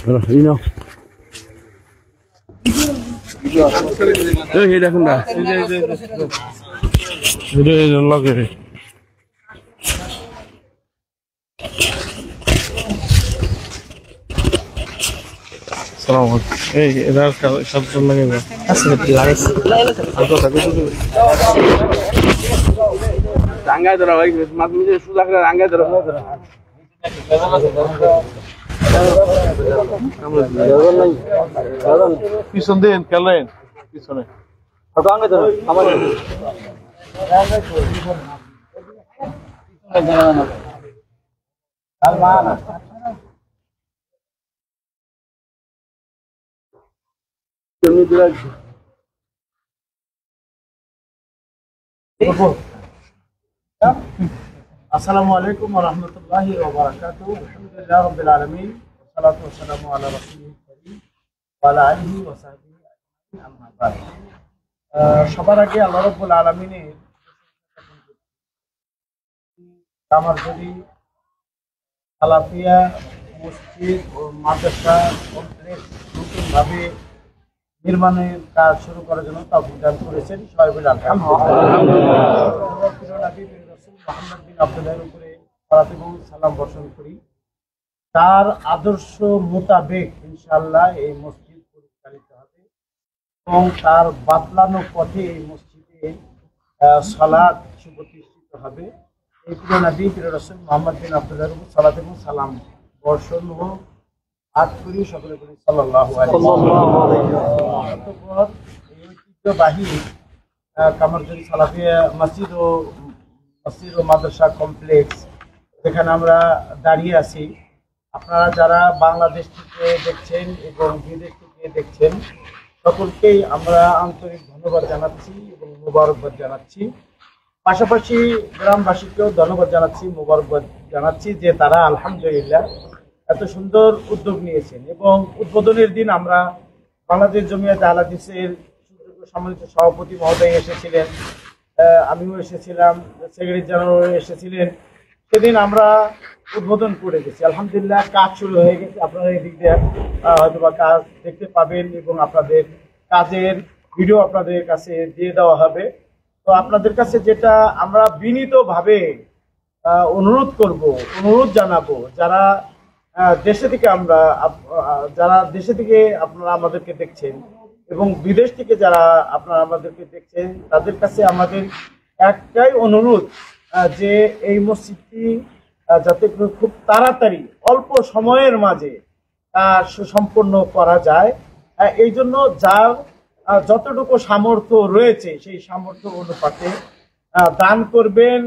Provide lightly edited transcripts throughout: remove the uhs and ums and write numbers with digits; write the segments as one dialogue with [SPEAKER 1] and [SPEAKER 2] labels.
[SPEAKER 1] দেখুন না লগে এই এরা সব লাগে রাঙ্গায় ধরা ভাই মাছ মিলে সুদা করে রাঙ্গায় ধরা পিছন দিন খেলেন পিছনে
[SPEAKER 2] আসসালামু আলাইকুম ওয়া রাহমাতুল্লাহি ওয়া বারাকাতুহু আলহামদুলিল্লাহি রাব্বিল আলামিন ওয়াসসালাতু ওয়াসসালামু আলা রাসূলিল কারীম ওয়া আলা আলিহি ওয়া সাহবিহি আজমাইন আম্মা বা'দ। সবার আগে আল্লাহ রাব্বুল আলামিনের কামারজুরি সালাফিয়া মসজিদ ও মাদ্রাসা কমপ্লেক্স নতুনভাবে নির্মাণের কাজ শুরু করার জন্য তৌফিক দান করেছেন। সবাই বলে আলহামদুলিল্লাহ। উপরে সালাত এবং সালাম বর্ষণ করি। তার আদর্শ মোতাবেক ইনশাআল্লাহ এই মসজিদ পরিচালিত হবে এবং তার বাতলানো পথে এই মসজিদে সালাত সুপ্রতিষ্ঠিত হবে। এই প্রিয় নবী প্রিয় রাসূল মুহাম্মদ বিন আব্দুল্লাহর উপর সালাত এবং সালাম বর্ষণ হোক। আজ করি সকলে করি সাল্লাল্লাহু আলাইহি ওয়াসাল্লাম। এই ঐতিহ্যবাহী কামারজুরি সালাফিয়া মসজিদ ও মাদ্রাসা কমপ্লেক্স যেখানে আমরা দাঁড়িয়ে আছি, আপনারা যারা বাংলাদেশ থেকে দেখছেন এবং বিদেশ থেকে দেখছেন সকলকেই আমরা আন্তরিক ধন্যবাদ জানাচ্ছি এবং মোবারকবাদ জানাচ্ছি। পাশাপাশি গ্রামবাসীকেও ধন্যবাদ জানাচ্ছি, মোবারকবাদ জানাচ্ছি যে তারা আলহামদুলিল্লাহ এত সুন্দর উদ্যোগ নিয়েছেন। এবং উদ্বোধনের দিন আমরা বাংলাদেশ জমিয়ত আহলে হাদিসের সম্মানিত সভাপতি মহোদয় এসেছিলেন, আমিও এসেছিলাম, সেক্রেটারি জেনারেল এসেছিলেন। সেদিন আমরা উদ্বোধন করে গেছি। আলহামদুলিল্লাহ কাজ শুরু হয়ে গেছে। আপনারা এই দিক দিয়ে হয়তো বা কাজ দেখতে পাবেন এবং আপনাদের কাজের ভিডিও আপনাদের কাছে দিয়ে দেওয়া হবে। তো আপনাদের কাছে যেটা আমরা বিনীতভাবে অনুরোধ জানাবো, যারা দেশে থেকে আপনারা আমাদেরকে দেখছেন এবং বিদেশ থেকে যারা আপনারা আমাদেরকে দেখছেন, তাদের কাছে আমাদের একটাই অনুরোধ যে এই মসজিদটি যাতে খুব তাড়াতাড়ি অল্প সময়ের মাঝে সুসম্পন্ন করা যায়, এই জন্য যার যতটুকু সামর্থ্য রয়েছে সেই সামর্থ্য অনুপাতে দান করবেন,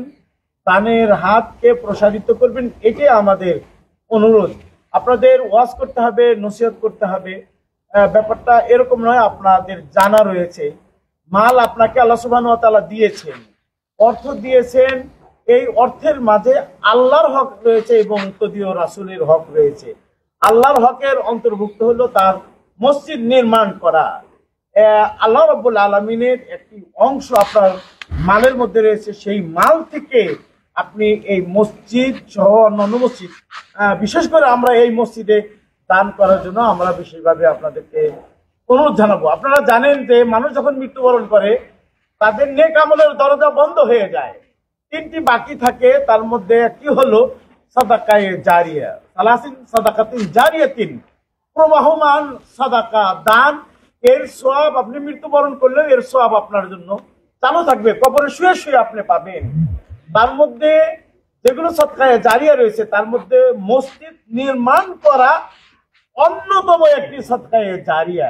[SPEAKER 2] দানের হাতকে প্রসারিত করবেন, এটাই আমাদের অনুরোধ। আপনাদের ওয়াজ করতে হবে, নসিহত করতে হবে, ব্যাপারটা এরকম নয়। আপনাদের জানা রয়েছে মাল আপনাকে আল্লাহ সুবহানাহু ওয়া তাআলা দিয়েছেন, অর্থ দিয়েছেন, এই অর্থের মাঝে আল্লাহর হক রয়েছে এবং তদীয় রাসূলের হক রয়েছে। আল্লাহর হকের অন্তর্ভুক্ত হলো তার মসজিদ নির্মাণ করা। আল্লাহ রাব্বুল আলামিনের একটি অংশ আপনার মালের মধ্যে রয়েছে, সেই মাল থেকে আপনি এই মসজিদ সহ অন্যান্য মসজিদ, বিশেষ করে আমরা এই মসজিদে দান করার জন্য আমরা বিশেষভাবে আপনাদেরকে অনুরোধ জানাবো। আপনারা জানেন যে মানুষ যখন মৃত্যুবরণ করে তাদের নেক আমলের দরজা বন্ধ হয়ে যায়, তিনটি বাকি থাকে। তার মধ্যে একটি হলো সাদাকায়ে জারিয়া, সালাসিন সাদাকাতিন জারিয়াতিন, প্রবাহমান সাদাকা দান। এর সওয়াব আপনি মৃত্যুবরণ করলেও এর সওয়াব আপনার জন্য চালু থাকবে, কবরে শুয়ে শুয়ে আপনি পাবেন। তার মধ্যে যেগুলো সাদকায়ে জারিয়া রয়েছে তার মধ্যে মসজিদ নির্মাণ করা অন্যতম একটি সাদকায়ে জারিয়া।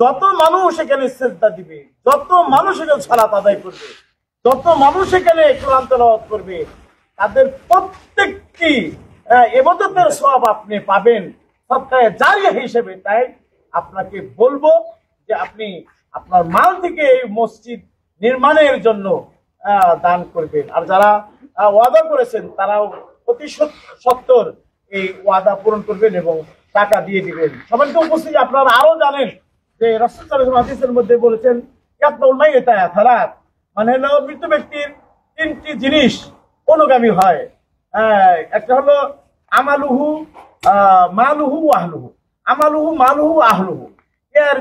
[SPEAKER 2] যত মানুষ এখানে সিজদা দিবে, যত মানুষ এখানে সালাত আদায় করবে, যত মানুষ এখানে কোরআন তেলাওয়াত করবে, তাদের প্রত্যেকটি ইবাদতের সওয়াব আপনি পাবেন সাদকায়ে জারিয়া হিসেবে। তাই আপনাকে বলবো যে আপনি আপনার মাল থেকে এই মসজিদ নির্মাণের জন্য দান করবেন। আর যারা ওয়াদা করেছেন তারাও অতি সত্বর এই ওয়াদা পূরণ করবেন এবং টাকা দিয়ে দিবেন। সবাইকে উপস্থিত আপনারা আরো জানেন যে রাসূল সাল্লাল্লাহু আলাইহি ওয়াসাল্লাম হাদিসের মধ্যে বলেছেন ইয়াতুল মাইয়িতা সালাত, মানে হলো মৃত ব্যক্তির তিনটি জিনিস অনুগামী হয়। একটা হলো আমালুহু, মালুহু, আহলুহু। আমালুহু মালুহু আহলুহু, এর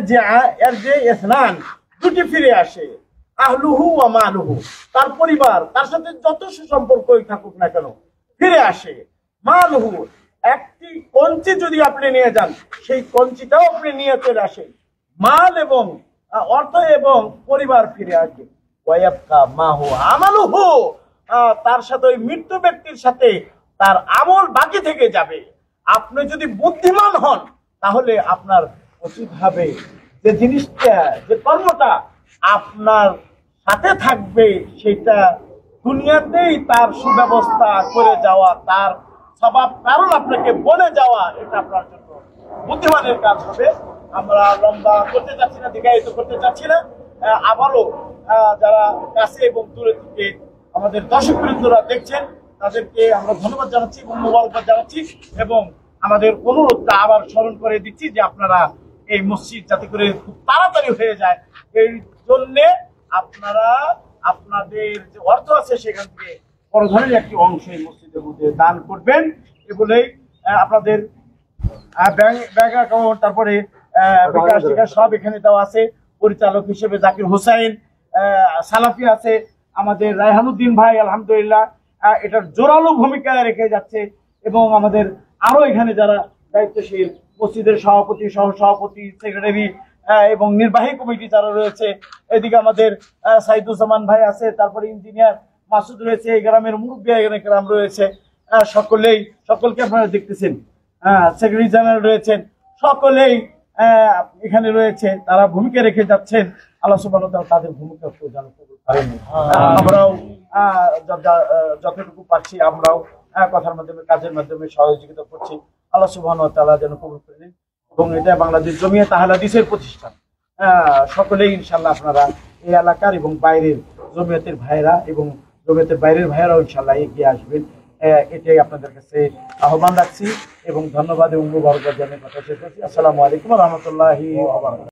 [SPEAKER 2] যে স্নান দুটি ফিরে আসে, আহলুহু ওয়া মালুহু, তার পরিবার তার সাথে যত সুসম্পর্কই থাকুক না কেন ফিরে আসে। মালুহু, একটি কঞ্চি যদি আপনি নিয়ে যান সেই কঞ্চিটাও আপনি নিয়ে চলে আসেন, মাল এবং অর্থ এবং পরিবার ফিরে আসবে। ওয়ায়াবকা মাহু আমালুহু, তার সাথে ওই মৃত্যু ব্যক্তির সাথে তার আমল বাকি থেকে যাবে। আপনি যদি বুদ্ধিমান হন তাহলে আপনার উচিত হবে যে জিনিসটা, যে কর্মটা আপনার সাথে থাকবে সেটা দুনিয়াতেই তার সুব্যবস্থা করে যাওয়া, তার স্বভাব কারণ আপনাকে বলে যাওয়া, এটা আপনার জন্য বুদ্ধিমানের কাজ হবে। আমরা লম্বা করতে চাচ্ছি না, দীর্ঘায়িত করতে চাচ্ছি না। আবারও যারা কাছে এবং দূরে থেকে আমাদের দর্শকবৃন্দরা দেখছেন তাদেরকে আমরা ধন্যবাদ জানাচ্ছি এবং মোবারকবাদ জানাচ্ছি, এবং আমাদের অনুরোধটা আবার স্মরণ করে দিচ্ছি যে আপনারা এই মসজিদ যাতে করে খুব তাড়াতাড়ি হয়ে যায় এই জন্যে আপনারা আপনাদের যে অর্থ আছে সেখান থেকে বড় ধরনের একটি অংশ এই মসজিদের মধ্যে দান করবেন। এ বলেই আপনাদের ব্যাংক অ্যাকাউন্ট, তারপরে বিকাশ টিকাশ সব এখানে দেওয়া আছে। পরিচালক হিসেবে জাকির হোসাইন সালাফি আছে, আমাদের রায়হানুদ্দিন ভাই আলহামদুলিল্লাহ এটার জোরালো ভূমিকা রেখে যাচ্ছে, এবং আমাদের আরো এখানে যারা দায়িত্বশীল মসজিদের সভাপতি, সহ সভাপতি, সেক্রেটারি এবং নির্বাহী কমিটি যারা রয়েছে, এদিকে আমাদের সাইদুজ্জামান ভাই আছে, তারপরে ইঞ্জিনিয়ার মাসুদ রয়েছে, এই গ্রামের মুরব্বী গ্রাম রয়েছে, সকলকে আপনারা দেখতেছেন, সেক্রেটারি জেনারেল রয়েছেন, সকলেই এখানে রয়েছে, তারা ভূমিকা রেখে যাচ্ছেন। আল্লাহ সুবহানাহু ওয়া তাআলা তাদের ভূমিকা আমরাও যতটুকু পাচ্ছি আমরাও কথার মাধ্যমে, কাজের মাধ্যমে সহযোগিতা করছি। আল্লাহ সুবহানাহু ওয়া তাআলা যেন কবুল করে নেন, এবং এটা বাংলাদেশ জমিয়ত আহলে হাদিসের প্রতিষ্ঠান। সকলেই ইনশাআল্লাহ আপনারা এই এলাকার এবং বাইরের জমিয়তের ভাইরা এবং জমিয়তের বাইরের ভাইরাও ইনশাআল্লাহ এগিয়ে আসবেন, এটাই আপনাদের কাছে আহ্বান রাখছি এবং ধন্যবাদ এবং মুবারকবাদ জানিয়ে কথা শেষ করছি। আসসালামু আলাইকুম ওয়া রাহমাতুল্লাহি ওয়া বারাকাতুহু।